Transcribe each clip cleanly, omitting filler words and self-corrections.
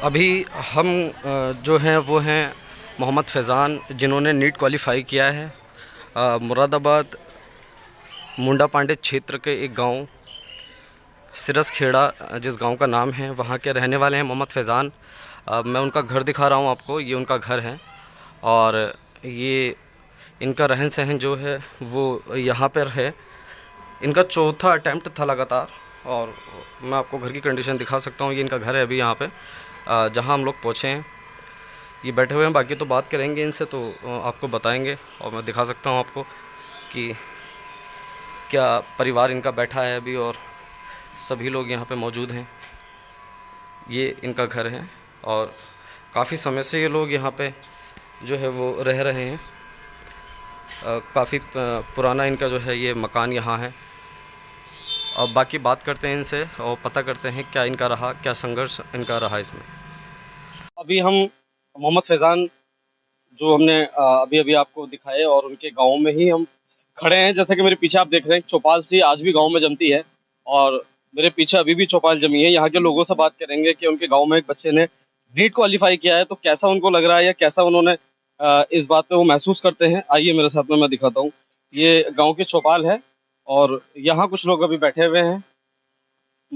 अभी हम जो हैं वो हैं मोहम्मद फैज़ान, जिन्होंने नीट क्वालिफ़ाई किया है। मुरादाबाद मुंडा पांडे क्षेत्र के एक गांव सिरसखेड़ा, जिस गांव का नाम है, वहां के रहने वाले हैं मोहम्मद फैज़ान। मैं उनका घर दिखा रहा हूं आपको। ये उनका घर है और ये इनका रहन सहन जो है वो यहाँ पर है। इनका चौथा अटैम्प्ट था लगातार। और मैं आपको घर की कंडीशन दिखा सकता हूँ। ये इनका घर है अभी यहाँ पे जहाँ हम लोग पहुँचे हैं। ये बैठे हुए हैं, बाकी तो बात करेंगे इनसे तो आपको बताएंगे। और मैं दिखा सकता हूँ आपको कि क्या परिवार इनका बैठा है अभी, और सभी लोग यहाँ पे मौजूद हैं। ये इनका घर है और काफ़ी समय से ये लोग यहाँ पे जो है वो रह रहे हैं। काफ़ी पुराना इनका जो है ये मकान यहाँ है। अब बाकी बात करते हैं इनसे और पता करते हैं क्या इनका रहा, क्या संघर्ष इनका रहा इसमें। अभी हम मोहम्मद फैज़ान जो हमने अभी अभी आपको दिखाए, और उनके गांव में ही हम खड़े हैं। जैसा कि मेरे पीछे आप देख रहे हैं, चौपाल सी आज भी गांव में जमती है और मेरे पीछे अभी भी चौपाल जमी है। यहाँ के लोगों से बात करेंगे कि उनके गांव में एक बच्चे ने नीट क्वालिफाई किया है तो कैसा उनको लग रहा है या कैसा उन्होंने इस बात पे वो महसूस करते हैं। आइए मेरे साथ में, मैं दिखाता हूँ। ये गाँव की चौपाल है और यहाँ कुछ लोग अभी बैठे हुए हैं,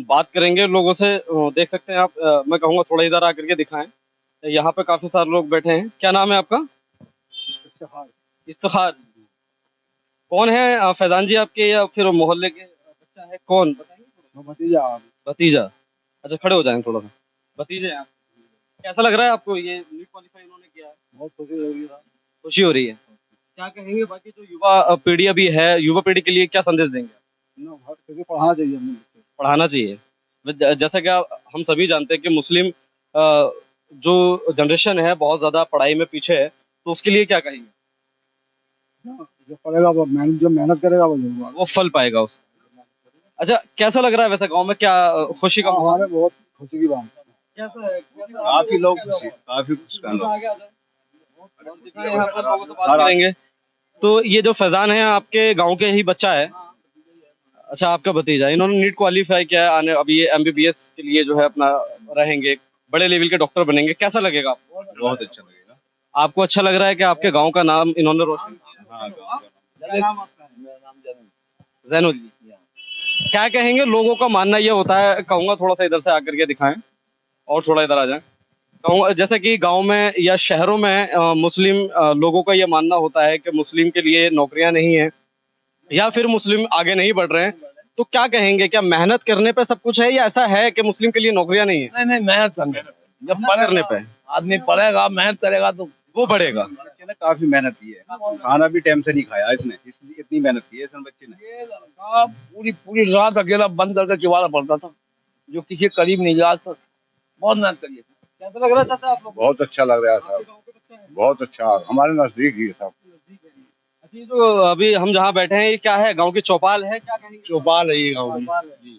बात करेंगे लोगों से। देख सकते हैं आप, मैं कहूँगा थोड़ा इधर आकर के दिखाएं। यहाँ पे काफी सारे लोग बैठे हैं। क्या नाम है आपका? इफ्तिखार। इफ्तिखार। कौन है फैजान जी आपके, या फिर मोहल्ले के बच्चा है? कौन बताएंगे? भतीजा। भतीजा। अच्छा, खड़े हो जाएं थोड़ा सा। भतीजे हैं आप। कैसा लग रहा है आपको, ये नीट क्वालिफाई इन्होंने किया है? बहुत खुशी हो रही है। खुशी हो रही है। क्या कहेंगे बाकी जो युवा पीढ़ी अभी है, युवा पीढ़ी के लिए क्या संदेश देंगे? पढ़ाना चाहिए हमें। पढ़ाना चाहिए। जैसा कि हम सभी जानते हैं कि मुस्लिम जो जनरेशन है बहुत ज्यादा पढ़ाई में पीछे है, तो उसके लिए क्या कहेंगे? जो पढ़ेगा वो जो मेहनत करेगा वो फल पाएगा उसको। अच्छा, कैसा लग रहा है वैसे गांव में? क्या खुशी का माहौल है? बहुत खुशी की बात। कैसा है? काफी लोग काफी खुश हैं लोग। यहाँ पर लोगों से बात करेंगे। तो ये जो फैजान है आपके गांव के ही बच्चा है? अच्छा, आपका भतीजा। इन्होंने नीट क्वालिफाई किया है, आने अभी ये एमबीबीएस के लिए जो है अपना रहेंगे, बड़े लेवल के डॉक्टर बनेंगे। कैसा लगेगा आपको? बहुत अच्छा लगेगा। आपको अच्छा लग रहा है कि आपके गांव का नाम इन्होंने रोशन किया? हाँ, गाँव का क्या नाम आपका है? मेरा नाम जैनुल जी। क्या कहेंगे? लोगों का मानना ये होता है, कहूंगा थोड़ा सा इधर से आकर के दिखाएं और थोड़ा इधर आ जाएं। कहूंगा जैसे कि गांव में या शहरों में मुस्लिम लोगों का ये मानना होता है कि मुस्लिम के लिए नौकरियां नहीं है, या फिर मुस्लिम आगे नहीं बढ़ रहे हैं। तो क्या कहेंगे, क्या मेहनत करने पे सब कुछ है, या ऐसा है कि मुस्लिम के लिए नौकरियां नहीं है? नहीं नहीं, मेहनत करने पे। जब मेहनत करने पे आदमी पढ़ेगा, मेहनत करेगा तो वो बढ़ेगा। बच्चे ने काफी मेहनत की है, खाना भी टाइम से नहीं खाया इसने, इसलिए इतनी मेहनत की है इस बच्चे ने। ये लड़का पूरी पूरी रात अकेला बंद करके चिवाड़ा पड़ता था, जो किसी करीब नहीं जा सकता। बहुत मेहनत करी है। कैसा लग रहा है चाचा आप लोग? बहुत अच्छा लग रहा था। गाँव के बच्चे हैं? बहुत अच्छा, हमारे नजदीक ही है सब। अच्छा, ये जो अभी हम जहाँ बैठे हैं, ये क्या है? गांव की चौपाल है? क्या कहेंगे? चौपाल है ये गाँव की। चौपाल है।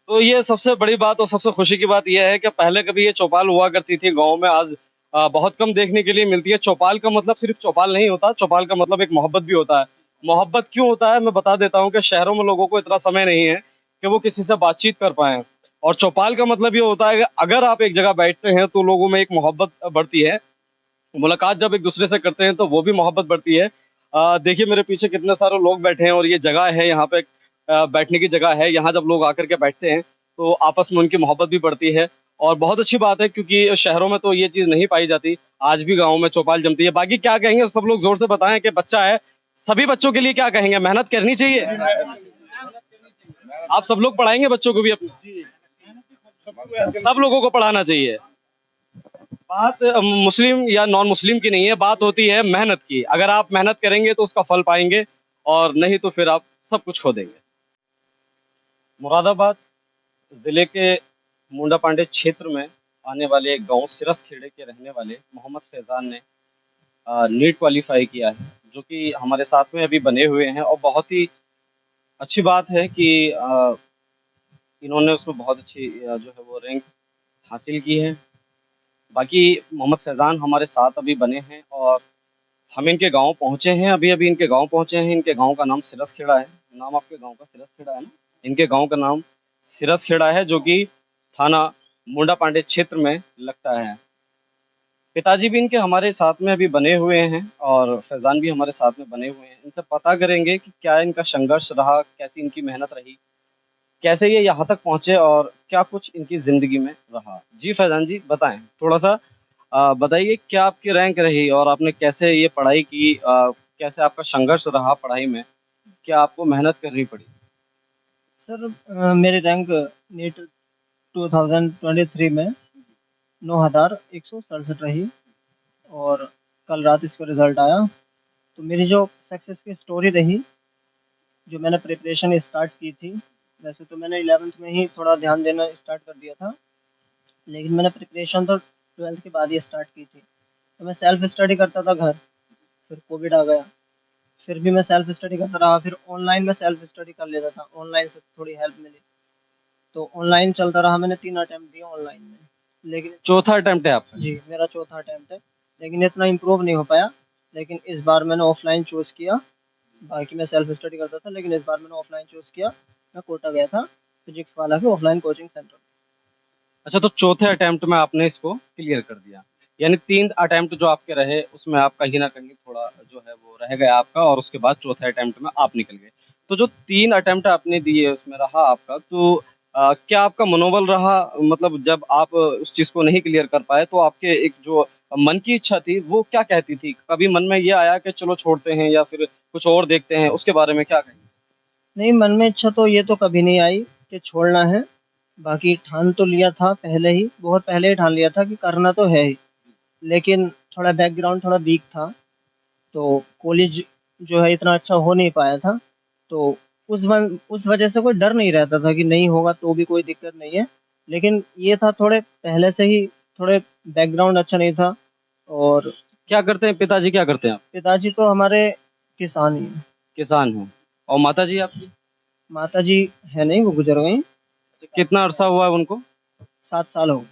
तो ये सबसे बड़ी बात और सबसे खुशी की बात यह है कि पहले कभी ये चौपाल हुआ करती थी गांव में, आज बहुत कम देखने के लिए मिलती है। चौपाल का मतलब सिर्फ चौपाल नहीं होता, चौपाल का मतलब एक मोहब्बत भी होता है। मोहब्बत क्यों होता है, मैं बता देता हूँ कि शहरों में लोगों को इतना समय नहीं है कि वो किसी से बातचीत कर पाए। और चौपाल का मतलब ये होता है कि अगर आप एक जगह बैठते हैं तो लोगों में एक मोहब्बत बढ़ती है। मुलाकात जब एक दूसरे से करते हैं तो वो भी मोहब्बत बढ़ती है। देखिए मेरे पीछे कितने सारे लोग बैठे हैं और ये जगह है, यहाँ पे बैठने की जगह है। यहाँ जब लोग आकर के बैठते हैं तो आपस में उनकी मोहब्बत भी बढ़ती है, और बहुत अच्छी बात है, क्योंकि शहरों में तो ये चीज़ नहीं पाई जाती। आज भी गाँव में चौपाल जमती है। बाकी क्या कहेंगे सब लोग, जोर से बताएं कि बच्चा है, सभी बच्चों के लिए क्या कहेंगे? मेहनत करनी चाहिए। आप सब लोग पढ़ाएंगे बच्चों को भी अपने? सब लोगों को पढ़ाना चाहिए। बात मुस्लिम या नॉन मुस्लिम की नहीं है, बात होती है मेहनत की। अगर आप मेहनत करेंगे तो उसका फल पाएंगे, और नहीं तो फिर आप सब कुछ खो देंगे। मुरादाबाद जिले के मुंडा पांडे क्षेत्र में आने वाले एक गांव सिरसखेड़े के रहने वाले मोहम्मद फैजान ने नीट क्वालिफाई किया है, जो कि हमारे साथ में अभी बने हुए हैं। और बहुत ही अच्छी बात है कि इन्होंने उसमें बहुत अच्छी जो है वो रैंक हासिल की है। बाकी मोहम्मद फैज़ान हमारे साथ अभी बने हैं और हम इनके गांव पहुंचे हैं। अभी अभी इनके गांव पहुंचे हैं। इनके गांव का नाम सिरसखेड़ा है। नाम आपके गांव का सिरसखेड़ा है ना? इनके गांव का नाम सिरसखेड़ा है, जो कि थाना मुंडा पांडे क्षेत्र में लगता है। पिताजी भी इनके हमारे साथ में अभी बने हुए हैं और फैज़ान भी हमारे साथ में बने हुए हैं। इनसे पता करेंगे कि क्या इनका संघर्ष रहा, कैसी इनकी मेहनत रही, कैसे ये यहाँ तक पहुँचे और क्या कुछ इनकी ज़िंदगी में रहा। जी फैज़ान जी बताएँ, थोड़ा-सा बताइए क्या आपकी रैंक रही और आपने कैसे ये पढ़ाई की, कैसे आपका संघर्ष रहा पढ़ाई में? क्या आपको मेहनत करनी पड़ी? सर मेरी रैंक नीट 2023 में 9167 रही और कल रात इसका रिजल्ट आया। तो मेरी जो सक्सेस की स्टोरी रही, जो मैंने प्रिपरेशन स्टार्ट की थी, वैसे तो मैंने 11th में ही थोड़ा ध्यान देना स्टार्ट कर दिया था, लेकिन मैंने प्रिपरेशन तो 12th के बाद ही स्टार्ट की थी। तो मैं सेल्फ स्टडी करता था घर, फिर कोविड आ गया, फिर भी मैं सेल्फ स्टडी करता रहा, फिर ऑनलाइन में सेल्फ स्टडी कर लेता था, ऑनलाइन से थोड़ी हेल्प मिली। तो ऑनलाइन चलता रहा, मैंने 3 अटेम्प्ट दिए ऑनलाइन में, लेकिन चौथा अटेम्प्ट है आपका? जी, मेरा चौथा अटेम्प्ट है, लेकिन इतना इम्प्रूव नहीं हो पाया। लेकिन इस बार मैंने ऑफलाइन चूज़ किया, बाकी मैं सेल्फ स्टडी करता था, लेकिन इस बार मैंने ऑफलाइन चूज़ किया। मैं कोटा गया था, फिजिक्स वाला के ऑफलाइन कोचिंग सेंटर। अच्छा, तो चौथे अटेम्प्ट में आपने इसको क्लियर कर दिया। यानी 3 अटेम्प्ट जो आपके रहे उसमें आप कहीं न कहीं थोड़ा जो है वो रह गया आपका और उसके बाद चौथे अटेम्प्ट में आप निकल गए। तो जो 3 अटेम्प्ट आपने दिए उसमें रहा आपका, तो क्या आपका मनोबल रहा, मतलब जब आप उस चीज़ को नहीं क्लियर कर पाए तो आपके एक जो मन की इच्छा थी वो क्या कहती थी? कभी मन में ये आया कि चलो छोड़ते हैं या फिर कुछ और देखते हैं, उसके बारे में क्या कहेंगे? नहीं, मन में इच्छा तो ये तो कभी नहीं आई कि छोड़ना है। बाकी ठान तो लिया था पहले ही, बहुत पहले ही ठान लिया था कि करना तो है ही। लेकिन थोड़ा बैकग्राउंड थोड़ा वीक था, तो कॉलेज जो है इतना अच्छा हो नहीं पाया था। तो उस वजह से कोई डर नहीं रहता था कि नहीं होगा तो भी कोई दिक्कत नहीं है। लेकिन ये था थोड़े पहले से ही थोड़े बैकग्राउंड अच्छा नहीं था। और क्या करते हैं पिताजी, क्या करते हैं आप? पिताजी तो हमारे किसान ही हैं। किसान हैं। और माताजी आपकी? माताजी है नहीं, वो गुज़र गईं। कितना अरसा हुआ है उनको? 7 साल हो गए।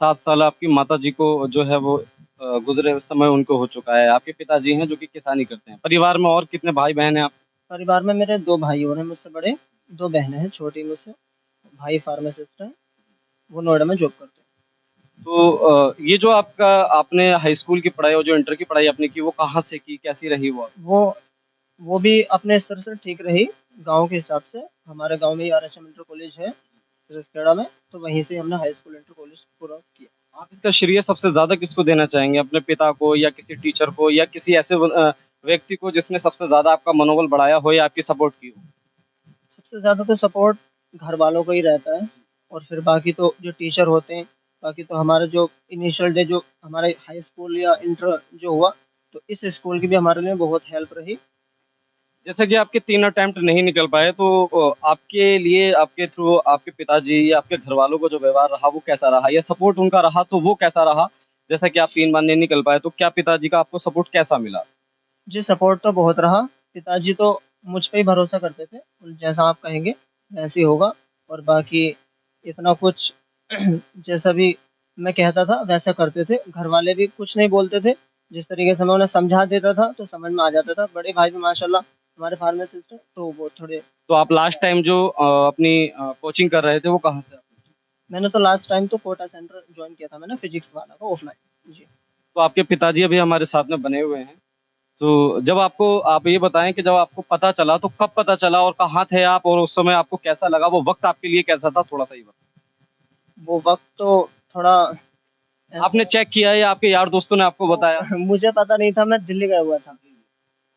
7 साल आपकी माताजी को जो है वो गुज़रे हुए समय उनको हो चुका है। आपके पिताजी हैं जो कि किसानी करते हैं। परिवार में और कितने भाई-बहन हैं आप? परिवार में मेरे 2 भाई और हैं मुझसे बड़े, 2 बहनें हैं छोटी मुझसे। भाई फार्मासिस्ट हैं, वो नोएडा में जॉब करते हैं। तो ये जो आपका आपने हाई स्कूल की पढ़ाई और जो इंटर की पढ़ाई आपने की वो कहाँ से की? कैसी रही वो? वो वो भी अपने स्तर से ठीक रही, गाँव के हिसाब से। हमारे गाँव में ही आरएचएम इंटर कॉलेज है, सिरसखेड़ा में, तो वहीं से हमने हाई स्कूल इंटर कॉलेज पूरा किया। आप इसका श्रेय सबसे ज़्यादा किसको देना चाहेंगे? अपने पिता को या किसी टीचर को या किसी ऐसे व्यक्ति को जिसने सबसे ज़्यादा आपका मनोबल बढ़ाया हो या आपकी सपोर्ट की हो? सबसे ज़्यादा तो सपोर्ट घर वालों का ही रहता है, और फिर बाकी तो जो टीचर होते हैं, बाकी तो हमारा जो इनिशियल डे जो हमारे हाई स्कूल या इंटर जो हुआ, तो इस स्कूल की भी हमारे लिए बहुत हेल्प रही। जैसा कि आपके 3 अटेम्प्ट नहीं निकल पाए तो आपके लिए आपके थ्रू आपके पिताजी या आपके घरवालों का जो व्यवहार रहा वो कैसा रहा? या सपोर्ट उनका रहा तो वो कैसा रहा? जैसा कि आप 3 बार नहीं निकल पाए तो क्या पिताजी का आपको सपोर्ट कैसा मिला? जी, सपोर्ट तो बहुत रहा। पिताजी तो मुझ पे ही भरोसा करते थे, जैसा आप कहेंगे वैसे ही होगा। और बाकी इतना कुछ जैसा भी मैं कहता था वैसा करते थे। घरवाले भी कुछ नहीं बोलते थे, जिस तरीके से मैं उन्हें समझा देता था तो समझ में आ जाता था। बड़े भाई भी माशाल्लाह हमारे फार्मासिस्ट हैं, तो वो थोड़े। तो आप लास्ट टाइम जो अपनी कोचिंग कर रहे थे वो कहाँ से आपने की? मैंने तो लास्ट टाइम तो कोटा सेंटर जॉइन किया था मैंने, फिजिक्स वाला का ऑफलाइन। जी। तो आपके पिताजी अभी हमारे साथ में बने हुए हैं। तो जब आपको आप ये बताएँ कि जब आपको पता चला तो कब पता चला और कहाँ थे आप और उस समय आपको कैसा लगा? वो वक़्त आपके लिए कैसा था? थोड़ा-सा ये बताएँ। वो वक़्त तो थोड़ा आपने चेक किया या आपके यार दोस्तों ने आपको बताया? मुझे पता नहीं था, मैं दिल्ली गया हुआ था।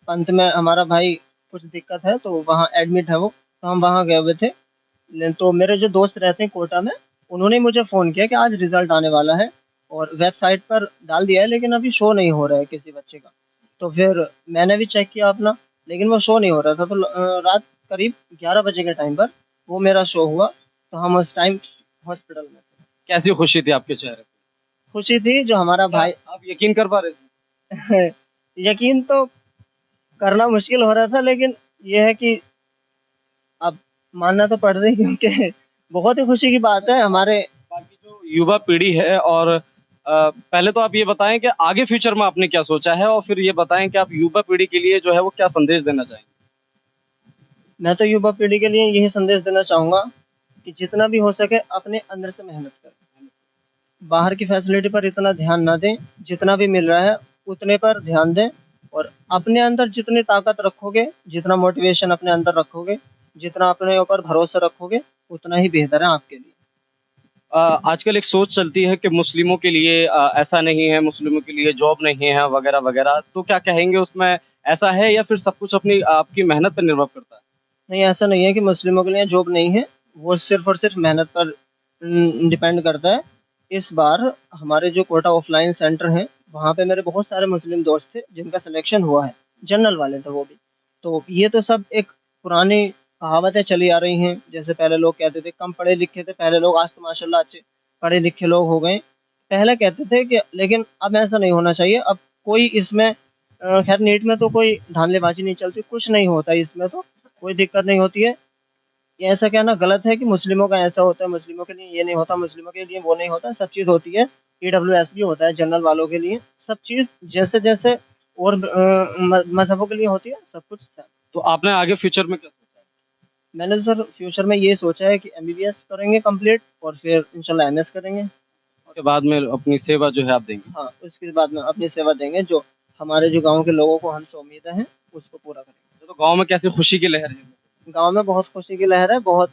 अंत में हमारा भाई कुछ दिक्कत है तो वहाँ एडमिट है वो, तो हम वहाँ गए हुए थे। तो मेरे जो दोस्त रहते हैं कोटा में, उन्होंने मुझे फ़ोन किया कि आज रिज़ल्ट आने वाला है, और वेबसाइट पर डाल दिया है लेकिन अभी शो नहीं हो रहा है किसी बच्चे का। तो फिर मैंने भी चेक किया अपना, लेकिन वो शो नहीं हो रहा था। तो रात करीब 11 बजे के टाइम पर वो मेरा शो हुआ, तो हम उस टाइम हॉस्पिटल में थे। कैसी खुशी थी आपके चेहरे पे? खुशी थी जो हमारा भाई आप यकीन कर पा रहे थे? यकीन तो करना मुश्किल हो रहा था, लेकिन ये है कि अब मानना तो पड़ रही, क्योंकि बहुत ही खुशी की बात है हमारे। बाकी जो युवा पीढ़ी है और पहले तो आप ये बताएँ कि आगे फ्यूचर में आपने क्या सोचा है और फिर ये बताएँ कि आप युवा पीढ़ी के लिए जो है वो क्या संदेश देना चाहेंगे? मैं तो युवा पीढ़ी के लिए यही संदेश देना चाहूँगा कि जितना भी हो सके अपने अंदर से मेहनत करें। बाहर की फैसिलिटी पर इतना ध्यान ना दें, जितना भी मिल रहा है उतने पर ध्यान दें और अपने अंदर जितनी ताकत रखोगे, जितना मोटिवेशन अपने अंदर रखोगे, जितना अपने ऊपर भरोसा रखोगे, उतना ही बेहतर है आपके लिए। आजकल एक सोच चलती है कि मुस्लिमों के लिए ऐसा नहीं है, मुस्लिमों के लिए जॉब नहीं है वगैरह वगैरह, तो क्या कहेंगे उसमें, ऐसा है या फिर सब कुछ अपनी आपकी मेहनत पर निर्भर करता है? नहीं, ऐसा नहीं है कि मुस्लिमों के लिए जॉब नहीं है, वो सिर्फ़ और सिर्फ़ मेहनत पर डिपेंड करता है। इस बार हमारे जो कोटा ऑफ़लाइन सेंटर हैं, वहाँ पे मेरे बहुत सारे मुस्लिम दोस्त थे, जिनका सिलेक्शन हुआ है, जनरल वाले थे वो भी। तो ये तो सब एक पुरानी कहावतें चली आ रही हैं, जैसे पहले लोग कहते थे कम पढ़े लिखे थे पहले लोग, आज तो माशाल्लाह अच्छे पढ़े लिखे लोग हो गए। पहले कहते थे कि लेकिन अब ऐसा नहीं होना चाहिए, अब कोई इसमें खैर नीट में तो कोई धांधलेबाज़ी नहीं चलती, कुछ नहीं होता इसमें तो, कोई दिक्कत नहीं होती है। ये ऐसा कहना गलत है कि मुस्लिमों का ऐसा होता है, मुस्लिमों के लिए ये नहीं होता, मुस्लिमों के लिए वो नहीं होता, सब चीज़ होती है। ईडब्ल्यूएस भी होता है जनरल वालों के लिए, सब चीज़ जैसे-जैसे और मज़हबों के लिए होती है, सब कुछ है। तो आपने आगे फ्यूचर में क्या सोचा है? मैंने तो सर फ्यूचर में ये सोचा है कि एमबीबीएस करेंगे कंप्लीट और फिर इंशाल्लाह एमएस करेंगे। उसके बाद में अपनी सेवा जो है आप देंगे। हाँ, उसके बाद में अपनी सेवा देंगे, जो हमारे जो गाँव के लोगों को हमसे उम्मीदें हैं, उसको पूरा करेंगे। तो गाँव में कैसी खुशी की लहर है? गाँव में बहुत खुशी की लहर है, बहुत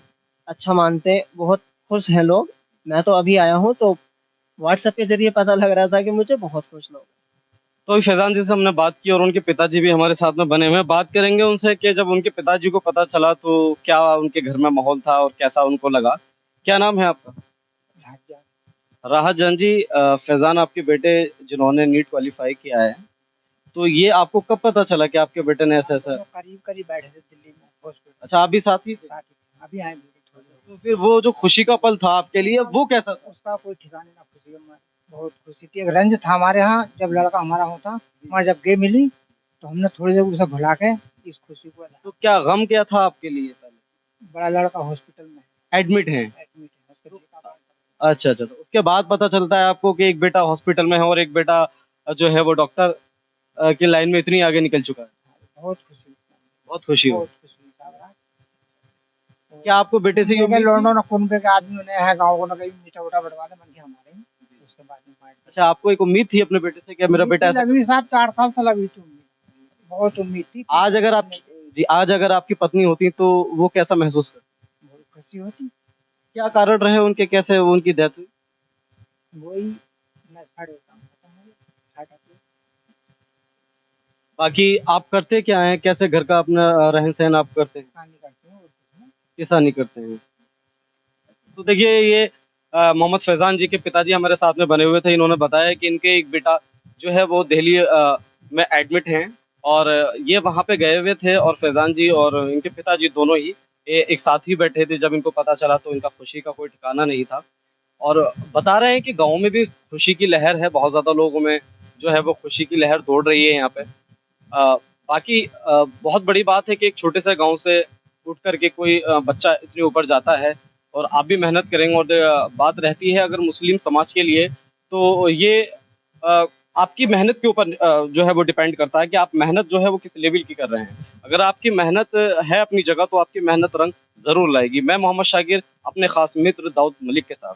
अच्छा मानते हैं, बहुत खुश हैं लोग। मैं तो अभी आया हूँ तो व्हाट्सएप के ज़रिए पता लग रहा था कि मुझे बहुत खुश लोग हैं। तो अभी फैज़ान जी से हमने बात की और उनके पिताजी भी हमारे साथ में बने हुए हैं। बात करेंगे उनसे कि जब उनके पिताजी को पता चला तो क्या उनके घर में माहौल था और कैसा उनको लगा? क्या नाम है आपका? राहत जान जी, फैज़ान आपके बेटे जिन्होंने नीट क्वालीफाई किया है, तो ये आपको कब पता चला कि आपके बेटे ने ऐसा-ऐसा? करीब करीब बैठे थे दिल्ली में हॉस्पिटल अच्छा, आप भी साथ ही थे? साथ ही थे। अभी आए थोड़ी देर। तो फिर वो जो खुशी का पल था आपके लिए, वो कैसा था? उसका कोई ठिकाने ना खुशी का। मैं बहुत खुशी थी, एक रंज था हमारे यहाँ जब लड़का हमारा होता, वहाँ जब गए मिली तो हमने थोड़ी देर उसे भुला के इस खुशी को तो क्या गम क्या था आपके लिए पहले? बड़ा लड़का हॉस्पिटल में एडमिट हैं? एडमिट है हॉस्पिटल का। अच्छा, अच्छा। तो उसके बाद पता चलता है आपको कि एक बेटा हॉस्पिटल में है और एक बेटा जो है वो डॉक्टर की लाइन में इतनी आगे निकल चुका है। बहुत खुशी, बहुत खुशी हुई। बहुत खुशी हुई साहब। क्या आपको बेटे से ये उम्मीद थी? लौंडों ने कुनबे के आदमी ने है गाँव को ना कहीं मीठा उठा बढ़वा दे मन के हमारे ही। उसके बाद में पार्टी अच्छा, आपको एक उम्मीद थी अपने बेटे से कि मेरा बेटा ऐसा लगी साहब, 4 साल से लगी थी उम्मीद, बहुत उम्मीद थी। आज अगर आप जी, आज अगर आपकी पत्नी होती तो वो कैसा महसूस करती? बहुत खुशी होती। क्या कारण रहे उनके, कैसे वो उनकी डेथ हुई? वही नशा काम खत्म हो गया, हार्ट अटैक। बाकी आप करते क्या हैं? कैसे घर का अपना रहन-सहन आप करते हैं? कहानी करते हैं और कुछ नहीं। किसानी करते हैं। तो देखिए ये मोहम्मद फैज़ान जी के पिताजी हमारे साथ में बने हुए थे। इन्होंने बताया कि इनके एक बेटा जो है वो दिल्ली में एडमिट हैं और ये वहाँ पे गए हुए थे और फैज़ान जी और इनके पिताजी दोनों ही एक साथ ही बैठे थे। जब इनको पता चला तो इनका खुशी का कोई ठिकाना नहीं था और बता रहे हैं कि गाँव में भी खुशी की लहर है, बहुत ज़्यादा लोगों में जो है वो खुशी की लहर दौड़ रही है यहाँ पे। बाकी बहुत बड़ी बात है कि एक छोटे से गाँव से उठ कर के कोई बच्चा इतने ऊपर जाता है और आप भी मेहनत करेंगे और बात रहती है अगर मुस्लिम समाज के लिए तो ये आपकी मेहनत के ऊपर जो है वो डिपेंड करता है कि आप मेहनत जो है वो किस लेवल की कर रहे हैं। अगर आपकी मेहनत है अपनी जगह तो आपकी मेहनत रंग ज़रूर लाएगी। मैं मोहम्मद शाकिर अपने ख़ास मित्र दाऊद मलिक के साथ।